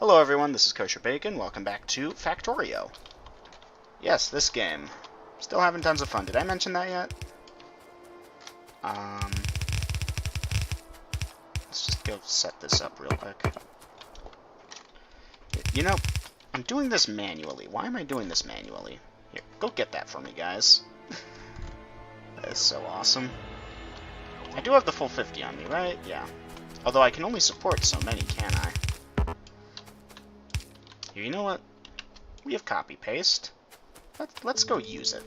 Hello everyone, this is Kosher Bacon. Welcome back to Factorio. Yes, this game. Still having tons of fun. Did I mention that yet? Let's just go set this up real quick. You know, I'm doing this manually. Why am I doing this manually? Here, go get that for me, guys. That is so awesome. I do have the full 50 on me, right? Yeah. Although I can only support so many, can I? Here, you know what? We have copy-paste. Let's go use it.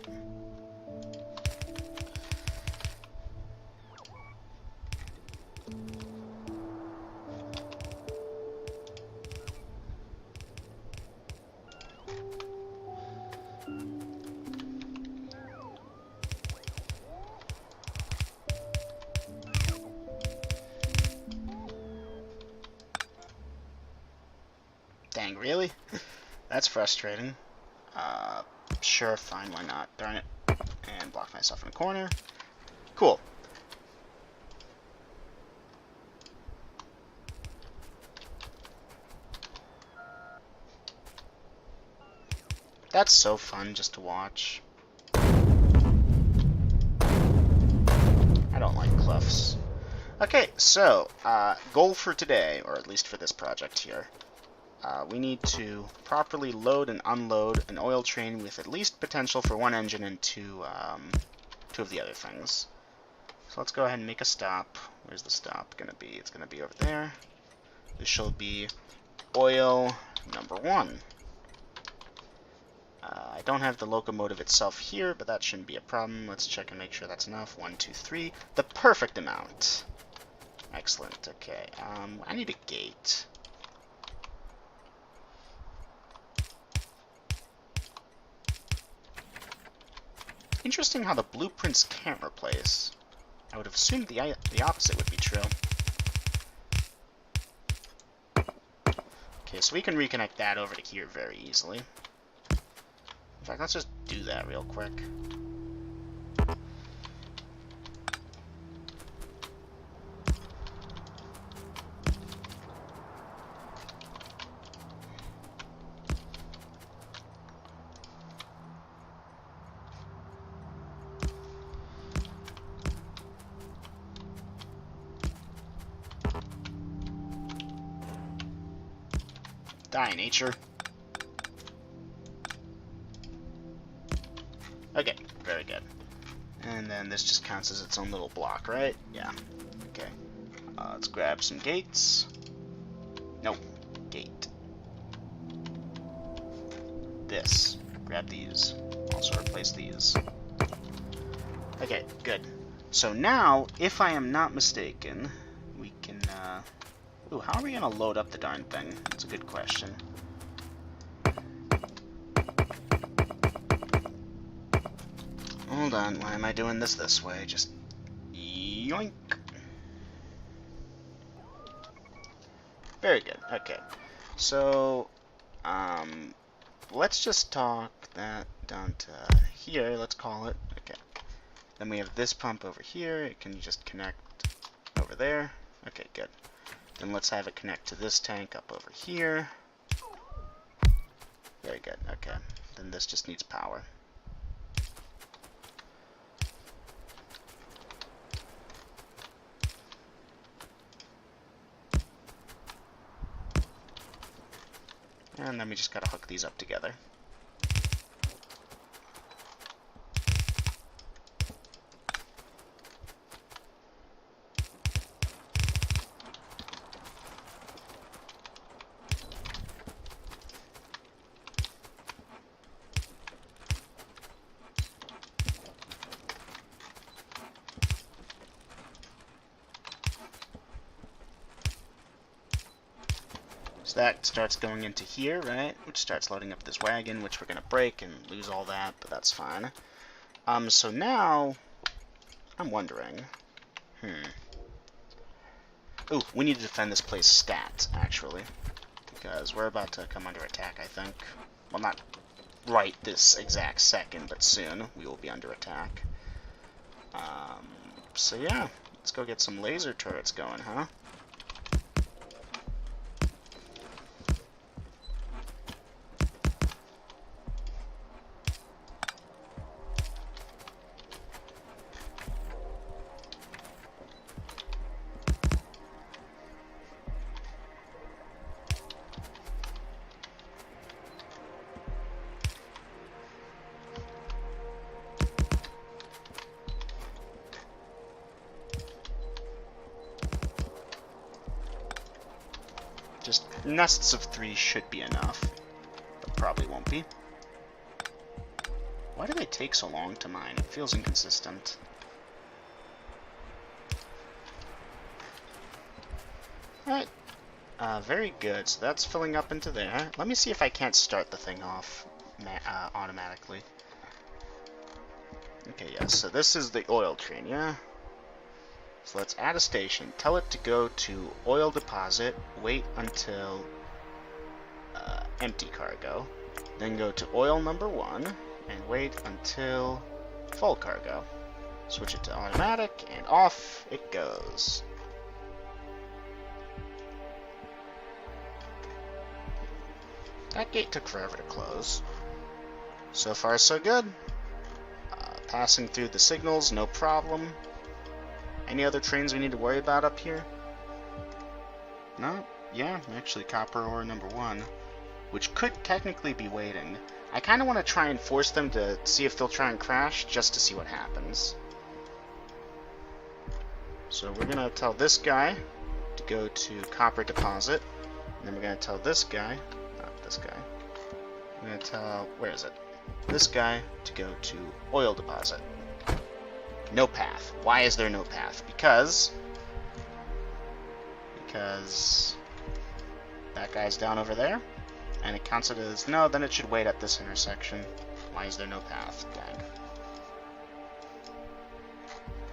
Dang, really? That's frustrating. Sure, fine, why not? Darn it. And block myself in a corner. Cool. That's so fun just to watch. I don't like cliffs. Okay, so, goal for today, or at least for this project here. We need to properly load and unload an oil train with at least potential for one engine and two of the other things. So let's go ahead and make a stop. Where's the stop going to be? It's going to be over there. This shall be oil number 1. I don't have the locomotive itself here, but that shouldn't be a problem. Let's check and make sure that's enough. 1, 2, 3. The perfect amount. Excellent. Okay. I need a gate. Interesting how the blueprints can't replace. I would have assumed the opposite would be true. Okay, so we can reconnect that over to here very easily. In fact, let's just do that real quick. Die, nature. Okay, very good. And then this just counts as its own little block, right? Yeah. Okay. Let's grab some gates. Nope. Gate. This. Grab these. Also replace these. Okay, good. So now, if I am not mistaken, we can, ooh, how are we gonna load up the darn thing? That's a good question. Hold on, why am I doing this way? Just yoink. Very good. Okay. So, let's just talk that down to here. Let's call it. Okay. Then we have this pump over here. It can just connect over there. Okay, good. Then let's have it connect to this tank up over here. Very good. Okay. Then this just needs power. And then we just gotta hook these up together. So that starts going into here, right? Which starts loading up this wagon, which we're going to break and lose all that, but that's fine. So now, I'm wondering, ooh, we need to defend this place stat, actually. Because we're about to come under attack, I think. Well, not right this exact second, but soon we will be under attack. So yeah, let's go get some laser turrets going, huh? Just nests of 3 should be enough, but probably won't be. Why do they take so long to mine? It feels inconsistent. Alright, very good. So that's filling up into there. Let me see if I can't start the thing off automatically. Okay, yes, so this is the oil train, yeah? So let's add a station. Tell it to go to oil deposit, wait until empty cargo, then go to oil number 1, and wait until full cargo. Switch it to automatic, and off it goes. That gate took forever to close. So far, so good. Passing through the signals, no problem. Any other trains we need to worry about up here? No? Yeah, actually copper ore number 1, which could technically be waiting. I kind of want to try and force them to see if they'll try and crash, just to see what happens. So we're going to tell this guy to go to copper deposit, and then we're going to tell this guy, not this guy, we're going to tell, where is it? This guy to go to oil deposit. No path. Why is there no path? Because that guy's down over there, and it counts it as no, then it should wait at this intersection. Why is there no path? Dang.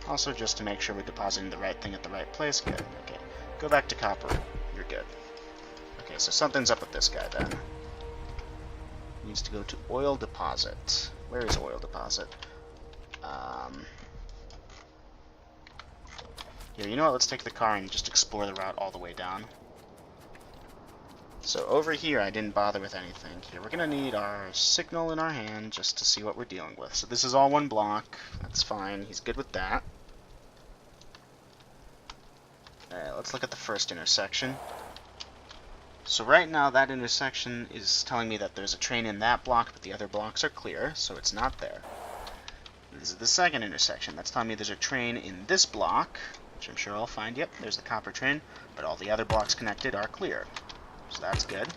Also, just to make sure we're depositing the right thing at the right place. Good. Okay. Go back to copper. You're good. Okay, so something's up with this guy then. Needs to go to oil deposit. Where is oil deposit? Here, you know what? Let's take the car and just explore the route all the way down. So over here, I didn't bother with anything. Here, we're going to need our signal in our hand just to see what we're dealing with. So this is all one block. That's fine. He's good with that. Let's look at the first intersection. So right now, that intersection is telling me that there's a train in that block, but the other blocks are clear, so it's not there. This is the second intersection. That's telling me there's a train in this block, which I'm sure I'll find. Yep, there's the copper train, but all the other blocks connected are clear. So that's good.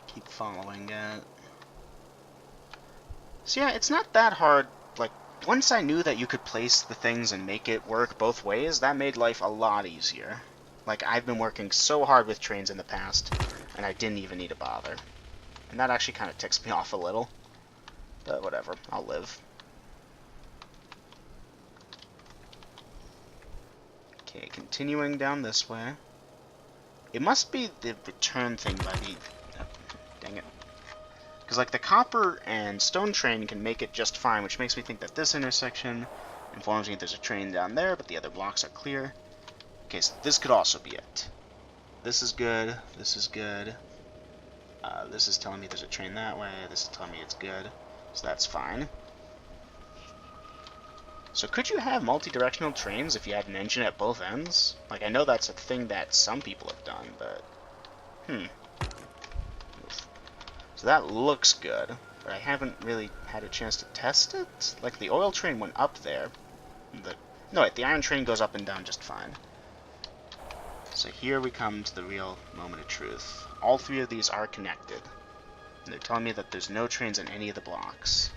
Keep following it. So yeah, it's not that hard. Like, once I knew that you could place the things and make it work both ways, that made life a lot easier. Like, I've been working so hard with trains in the past, and I didn't even need to bother. And that actually kind of ticks me off a little. But whatever, I'll live. Okay, continuing down this way. It must be the return thing by the... dang it. Because, like, the copper and stone train can make it just fine, which makes me think that this intersection informs me there's a train down there, but the other blocks are clear. Okay, so this could also be it. This is good. This is good. This is telling me there's a train that way. This is telling me it's good. So that's fine. So could you have multi-directional trains if you had an engine at both ends? Like, I know that's a thing that some people have done, but... So that looks good, but I haven't really had a chance to test it. Like, the oil train went up there. No, wait, the iron train goes up and down just fine. So here we come to the real moment of truth. All 3 of these are connected. And they're telling me that there's no trains in any of the blocks.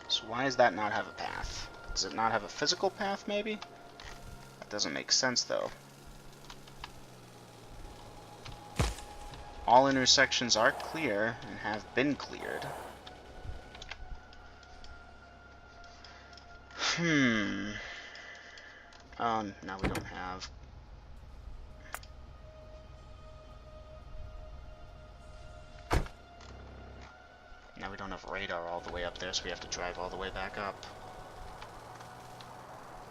So why does that not have a path? Does it not have a physical path, maybe? That doesn't make sense, though. All intersections are clear and have been cleared. Now we don't have... Now we don't have radar all the way up there, so we have to drive all the way back up.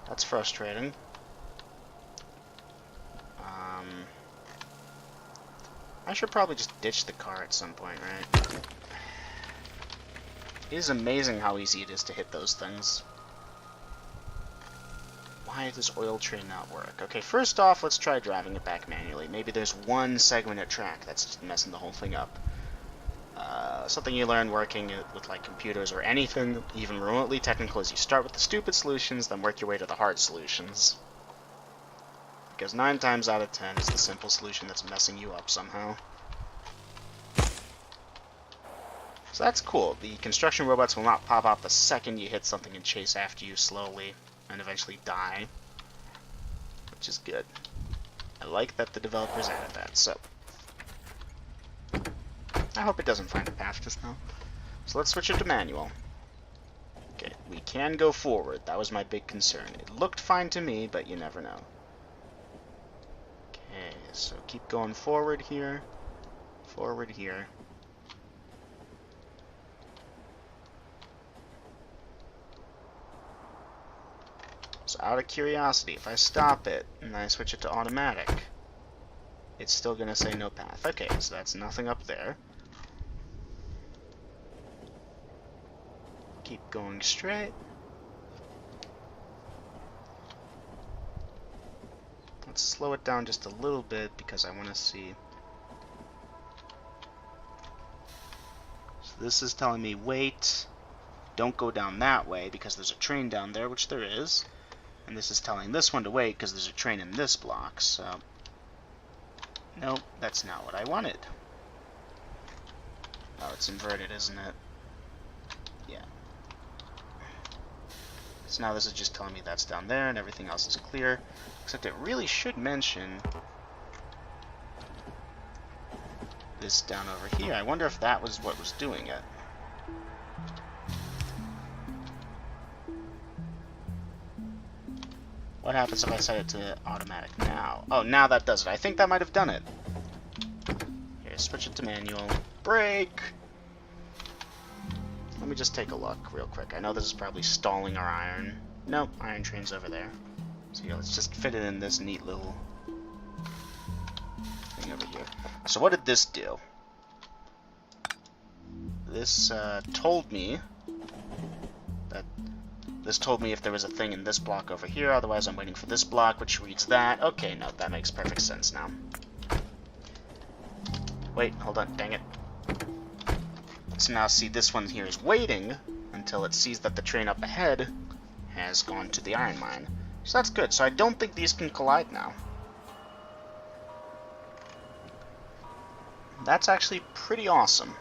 That's frustrating. I should probably just ditch the car at some point, right? It is amazing how easy it is to hit those things. Why does oil train not work? Okay, first off, let's try driving it back manually. Maybe there's one segment of track that's just messing the whole thing up. Something you learn working with like computers or anything even remotely technical is you start with the stupid solutions, then work your way to the hard solutions. Because 9 times out of 10 it's the simple solution that's messing you up somehow. So that's cool. The construction robots will not pop out the second you hit something and chase after you slowly and eventually die, which is good. I like that the developers added that, so I hope it doesn't find a path just now. So let's switch it to manual. Okay, we can go forward. That was my big concern. It looked fine to me, but you never know. Okay, so keep going forward here. Forward here. So out of curiosity, if I stop it and I switch it to automatic, it's still going to say no path. Okay, so that's nothing up there. Keep going straight. Let's slow it down just a little bit because I want to see. So this is telling me wait, don't go down that way because there's a train down there, which there is. And this is telling this one to wait because there's a train in this block, so nope, that's not what I wanted. Oh, it's inverted, isn't it? Yeah. So now this is just telling me that's down there and everything else is clear. Except it really should mention this down over here. I wonder if that was what was doing it. What happens if I set it to automatic now? Oh, now that does it. I think that might have done it. Here, switch it to manual. Brake! Let me just take a look real quick. I know this is probably stalling our iron. Nope, iron train's over there. So yeah, let's just fit it in this neat little thing over here. So what did this do? This told me that this told me if there was a thing in this block over here. Otherwise, I'm waiting for this block, which reads that. Okay, no, that makes perfect sense now. Wait, hold on, dang it. So now see, this one here is waiting until it sees that the train up ahead has gone to the iron mine. So that's good. So I don't think these can collide now. That's actually pretty awesome.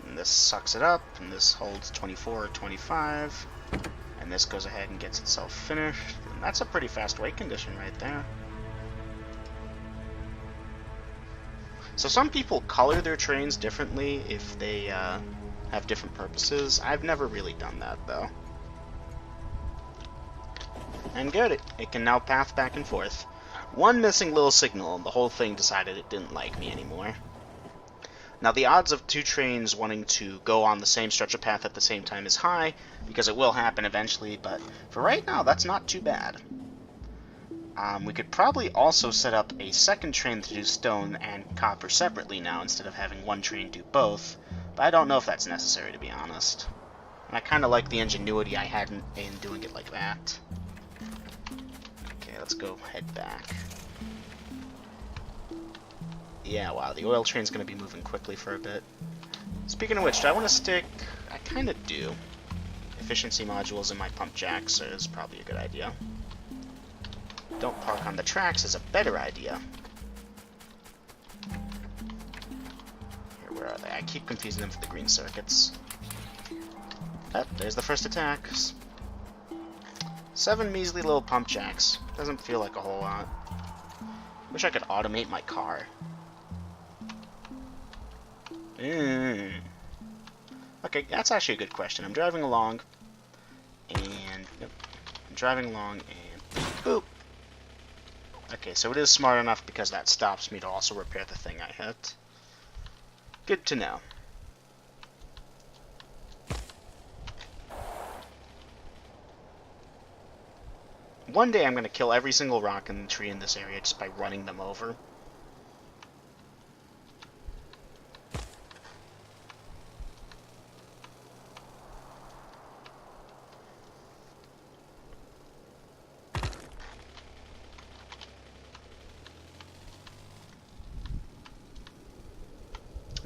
And this sucks it up, and this holds 24 or 25, and this goes ahead and gets itself finished. And that's a pretty fast wait condition right there. So some people color their trains differently if they have different purposes. I've never really done that, though. And good, it can now path back and forth. One missing little signal, and the whole thing decided it didn't like me anymore. Now, the odds of two trains wanting to go on the same stretch of path at the same time is high, because it will happen eventually, but for right now, that's not too bad. We could probably also set up a second train to do stone and copper separately now, instead of having one train do both, but I don't know if that's necessary, to be honest. And I kind of like the ingenuity I had in doing it like that. Okay, let's go head back. Yeah, wow, the oil train's going to be moving quickly for a bit. Speaking of which, do I want to stick... I kind of do. Efficiency modules in my pump jacks is probably a good idea. Don't park on the tracks is a better idea. Here, where are they? I keep confusing them for the green circuits. Oh, there's the first attack. 7 measly little pump jacks. Doesn't feel like a whole lot. Wish I could automate my car. Okay, that's actually a good question. I'm driving along, and... Nope. I'm driving along, and... Boop! Okay, so it is smart enough because that stops me to also repair the thing I hit. Good to know. One day I'm going to kill every single rock and tree in this area just by running them over.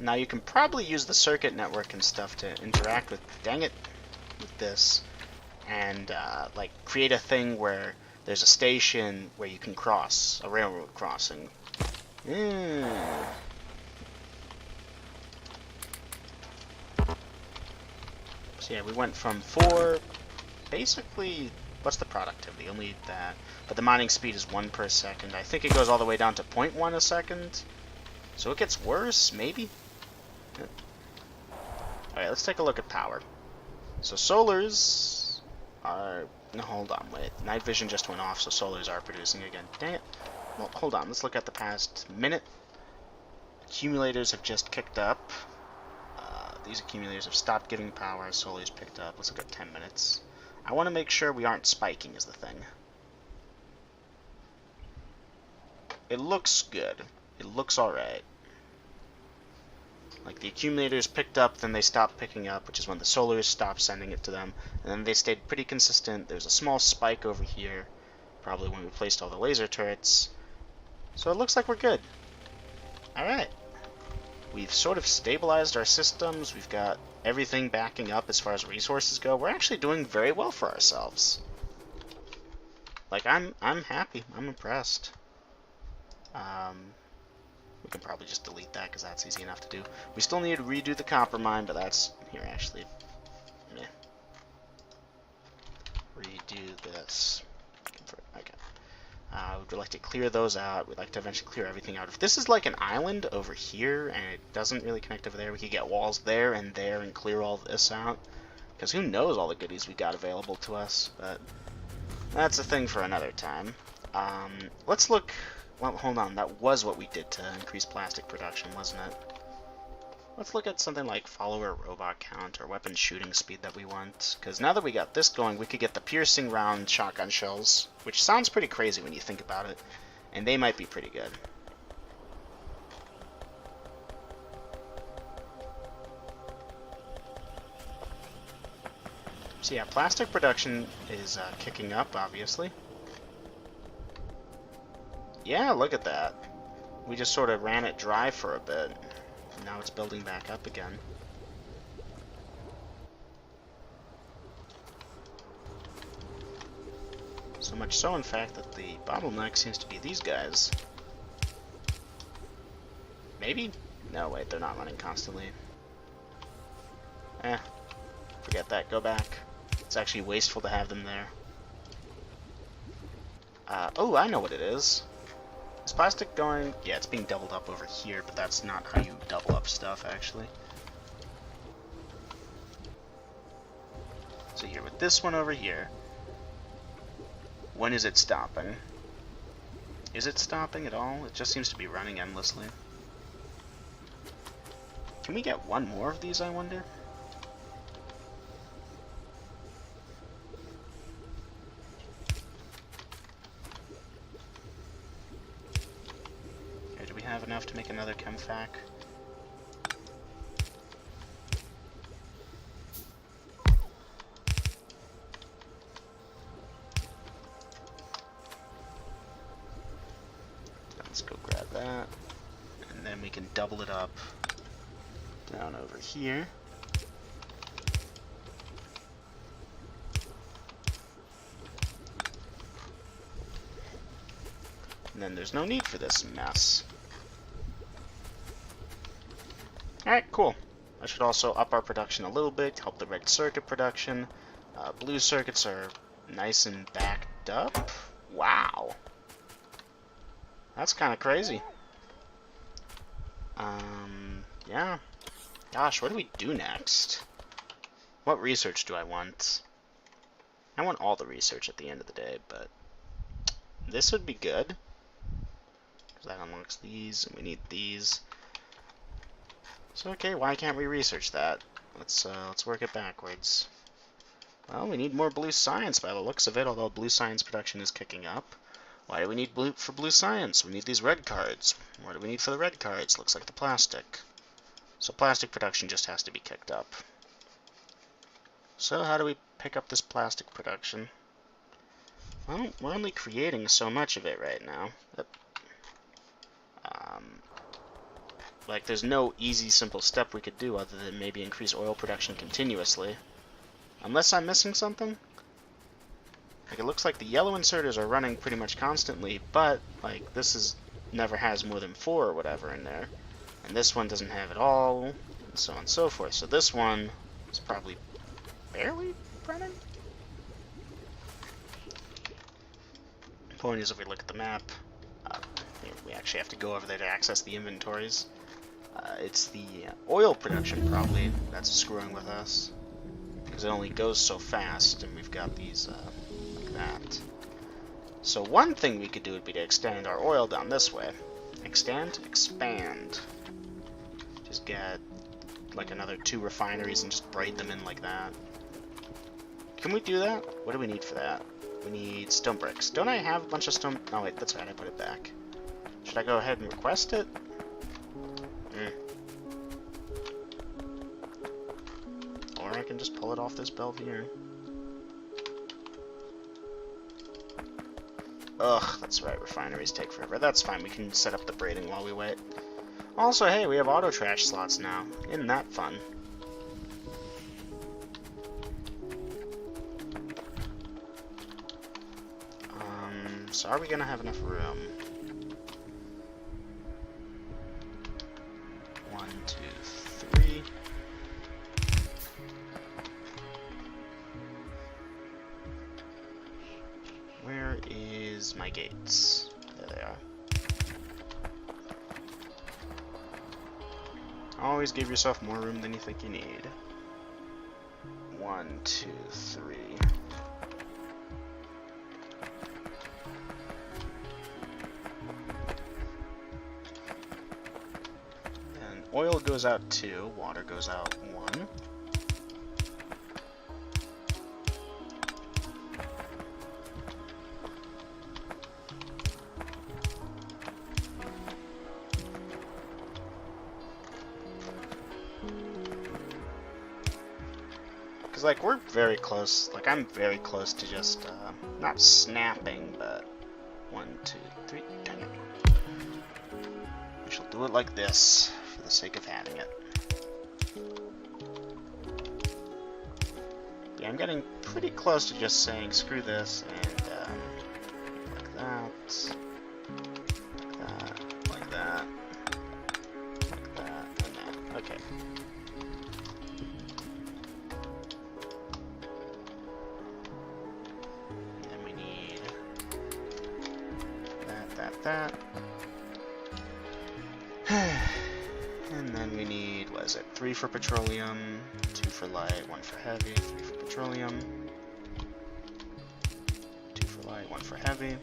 Now you can probably use the circuit network and stuff to interact with, dang it, with this, and like create a thing where there's a station where you can cross, a railroad crossing. So yeah, we went from 4, basically, what's the productivity? Only that. But the mining speed is 1 per second. I think it goes all the way down to 0.1 a second. So it gets worse, maybe? Alright, let's take a look at power. So solars are... No, hold on, wait. Night vision just went off, so solars are producing again. Dang it. Well, hold on, let's look at the past minute. Accumulators have just kicked up. These accumulators have stopped giving power, solars picked up. Let's look at 10 minutes. I want to make sure we aren't spiking is the thing. It looks good. It looks alright. Like the accumulators picked up, then they stopped picking up, which is when the solars stopped sending it to them. And then they stayed pretty consistent. There's a small spike over here, probably when we placed all the laser turrets. So it looks like we're good. Alright. We've sort of stabilized our systems. We've got everything backing up as far as resources go. We're actually doing very well for ourselves. Like, I'm happy. I'm impressed. We can probably just delete that because that's easy enough to do. We still need to redo the copper mine, but that's... Here, actually. Meh. Redo this. Okay. We'd like to clear those out. We'd like to eventually clear everything out. If this is like an island over here and it doesn't really connect over there, we could get walls there and clear all this out. Because who knows all the goodies we got available to us. But that's a thing for another time. Let's look... Well, hold on. That was what we did to increase plastic production, wasn't it? Let's look at something like follower robot count or weapon shooting speed that we want. Because now that we got this going, we could get the piercing round shotgun shells, which sounds pretty crazy when you think about it. And they might be pretty good. So yeah, plastic production is kicking up, obviously. Yeah, look at that. We just sort of ran it dry for a bit. Now it's building back up again. So much so, in fact, that the bottleneck seems to be these guys. Maybe? No, wait, they're not running constantly. Forget that. Go back. It's actually wasteful to have them there. Oh, I know what it is. Is plastic going... Yeah, it's being doubled up over here, but that's not how you double up stuff, actually. So here, with this one over here, when is it stopping? Is it stopping at all? It just seems to be running endlessly. Can we get one more of these, I wonder? Have enough to make another chemfac. Let's go grab that. And then we can double it up down over here. And then there's no need for this mess. Alright, cool. I should also up our production a little bit, help the red circuit production. Blue circuits are nice and backed up. Wow. That's kind of crazy. Yeah. Gosh, what do we do next? What research do I want? I want all the research at the end of the day, but this would be good. Because that unlocks these, and we need these. So okay, why can't we research that? Let's work it backwards. Well, we need more blue science by the looks of it, although blue science production is kicking up. Why do we need blue for blue science? We need these red cards. What do we need for the red cards? Looks like the plastic. So plastic production just has to be kicked up. So how do we pick up this plastic production? Well, we're only creating so much of it right now. Like, there's no easy, simple step we could do other than maybe increase oil production continuously. Unless I'm missing something? Like, it looks like the yellow inserters are running pretty much constantly, but, like, this is never has more than 4 or whatever in there. And this one doesn't have it all, and so on and so forth. So this one is probably barely running? The point is, if we look at the map, we actually have to go over there to access the inventories. It's the oil production, probably, that's screwing with us. Because it only goes so fast, and we've got these, like that. So one thing we could do would be to extend our oil down this way. Extend? Expand. Just get, like, another 2 refineries and just braid them in like that. Can we do that? What do we need for that? We need stone bricks. Don't I have a bunch of stone? Oh wait, that's right, I put it back. Should I go ahead and request it? Or I can just pull it off this belt here. Ugh, that's right, refineries take forever. That's fine, we can set up the braiding while we wait. Also, hey, we have auto trash slots now. Isn't that fun? So are we gonna have enough room? 1, 2, 3. Where is my gates? There they are. Always give yourself more room than you think you need. 1, 2, 3. And oil goes out 2, water goes out 1. Because, like, we're very close. Like, I'm very close to just, not snapping, but 1, 2, 3. Dang it. We shall do it like this, for the sake of having it. Yeah, I'm getting pretty close to just saying, screw this, and, like that. Like that. Like that. Like that, and that. Okay. That. And then we need, what is it, 3 for petroleum, 2 for light, 1 for heavy, 3 for petroleum, 2 for light, 1 for heavy.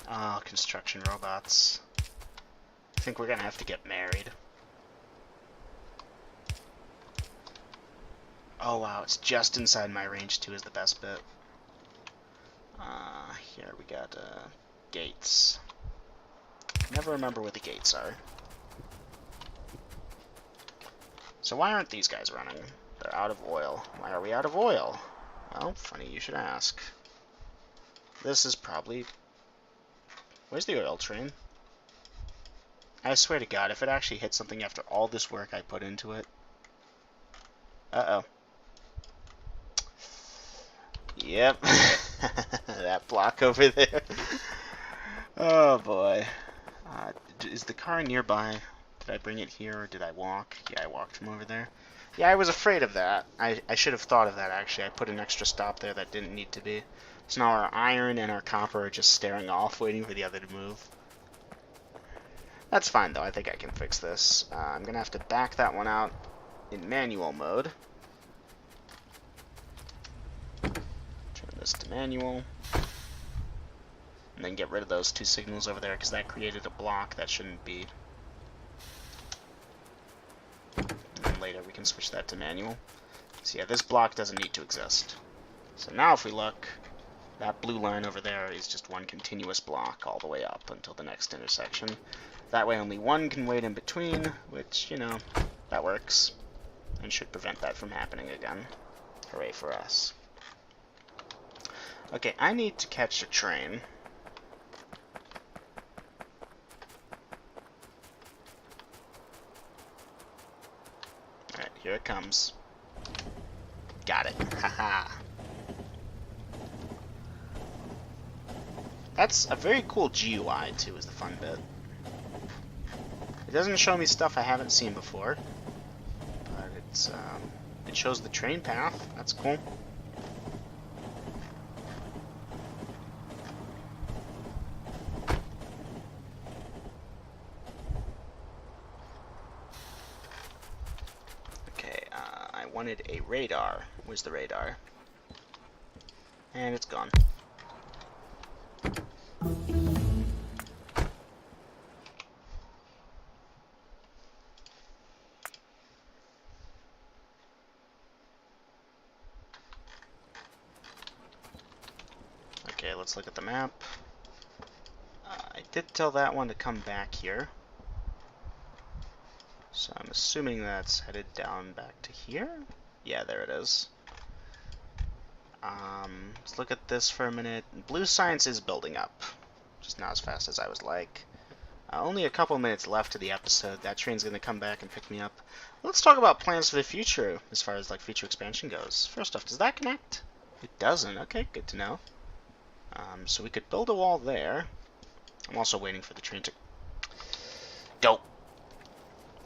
Oh, construction robots. I think we're gonna have to get married. Oh wow, it's just inside my range too is the best bit. Here we got, gates. Never remember where the gates are. So why aren't these guys running? They're out of oil. Why are we out of oil? Well, funny you should ask. This is probably... Where's the oil train? I swear to God, if it actually hit something after all this work I put into it. Uh-oh. Yep. That block over there. Oh, boy. Is the car nearby? Did I bring it here, or did I walk? Yeah, I walked from over there. Yeah, I was afraid of that. I should have thought of that, actually. I put an extra stop there that didn't need to be. So now our iron and our copper are just staring off, waiting for the other to move. That's fine, though. I think I can fix this. I'm going to have to back that one out in manual mode. Turn this to manual. And then get rid of those 2 signals over there, because that created a block that shouldn't be. And then later we can switch that to manual. So yeah, this block doesn't need to exist. So now if we look, That blue line over there is just one continuous block all the way up until the next intersection. That way only one can wait in between, which, you know, that works. And should prevent that from happening again. Hooray for us. Okay, I need to catch a train. Alright, here it comes. Got it. Haha. That's a very cool GUI, too, is the fun bit. It doesn't show me stuff I haven't seen before, but it shows the train path. That's cool. Okay, I wanted a radar. Where's the radar? And it's gone. Okay, let's look at the map. I did tell that one to come back here. So I'm assuming that's headed down back to here? Yeah, there it is. Let's look at this for a minute. Blue science is building up. Just not as fast as I would like. Only a couple minutes left to the episode. That train's going to come back and pick me up. Let's talk about plans for the future as far as like future expansion goes. First off, does that connect? It doesn't. Okay, good to know. So we could build a wall there. I'm also waiting for the train to go.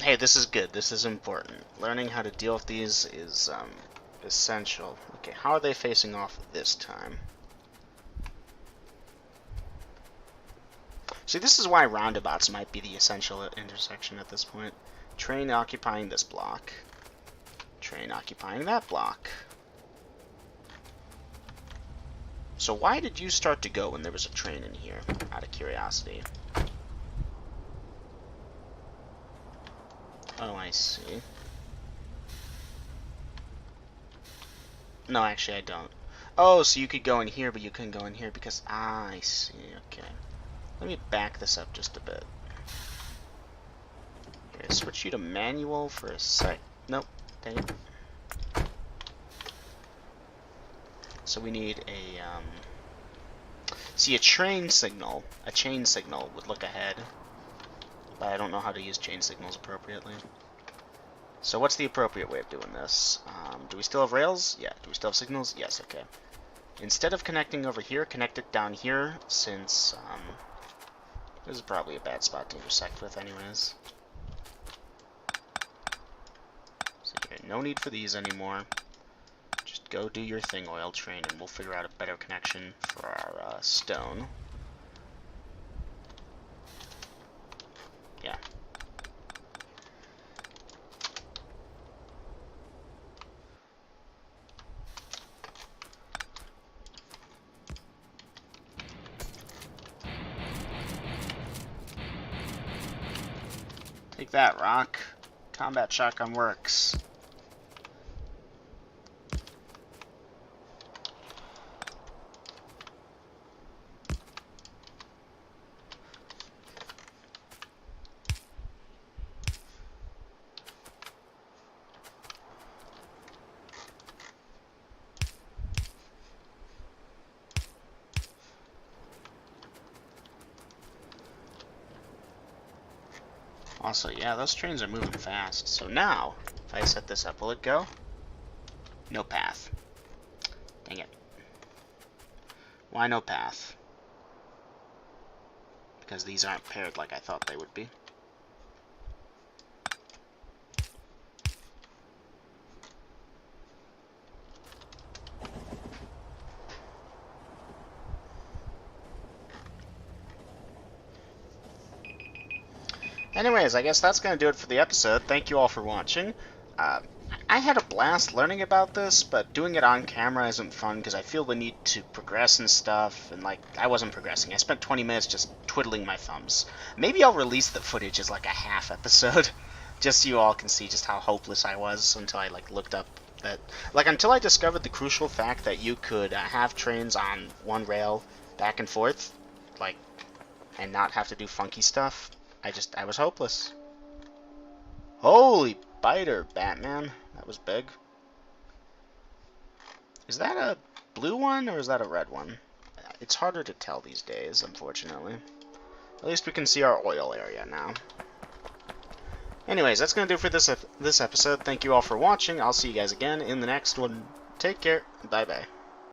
Hey, this is good. This is important. Learning how to deal with these is essential. Okay, how are they facing off this time? See, this is why roundabouts might be the essential intersection at this point. Train occupying this block. Train occupying that block. So why did you start to go when there was a train in here, out of curiosity? Oh, I see. No, actually I don't. Oh, so you could go in here, but you couldn't go in here because... Ah, I see, okay. Let me back this up just a bit. Here, switch you to manual for a sec. Nope, dang it. So we need a, see, a train signal, a chain signal would look ahead, but I don't know how to use chain signals appropriately. So what's the appropriate way of doing this? Do we still have rails? Yeah. Do we still have signals? Yes, okay. Instead of connecting over here, connect it down here, since, this is probably a bad spot to intersect with anyways. So no need for these anymore. Just go do your thing, oil train, and we'll figure out a better connection for our stone. Yeah. Take that, Rock. Combat shotgun works. Also, yeah, those trains are moving fast. So now, if I set this up, will it go? No path. Dang it. Why no path? Because these aren't paired like I thought they would be. Anyways, I guess that's going to do it for the episode. Thank you all for watching. I had a blast learning about this, but doing it on camera isn't fun because I feel the need to progress and stuff, and like, I wasn't progressing. I spent 20 minutes just twiddling my thumbs. Maybe I'll release the footage as like a half episode, just so you all can see just how hopeless I was until I like looked up That, like, until I discovered the crucial fact that you could have trains on one rail back and forth, like, and not have to do funky stuff, I was hopeless. Holy biter, Batman. That was big. Is that a blue one or is that a red one? It's harder to tell these days, unfortunately. At least we can see our oil area now. Anyways, that's going to do for this episode. Thank you all for watching. I'll see you guys again in the next one. Take care. Bye-bye.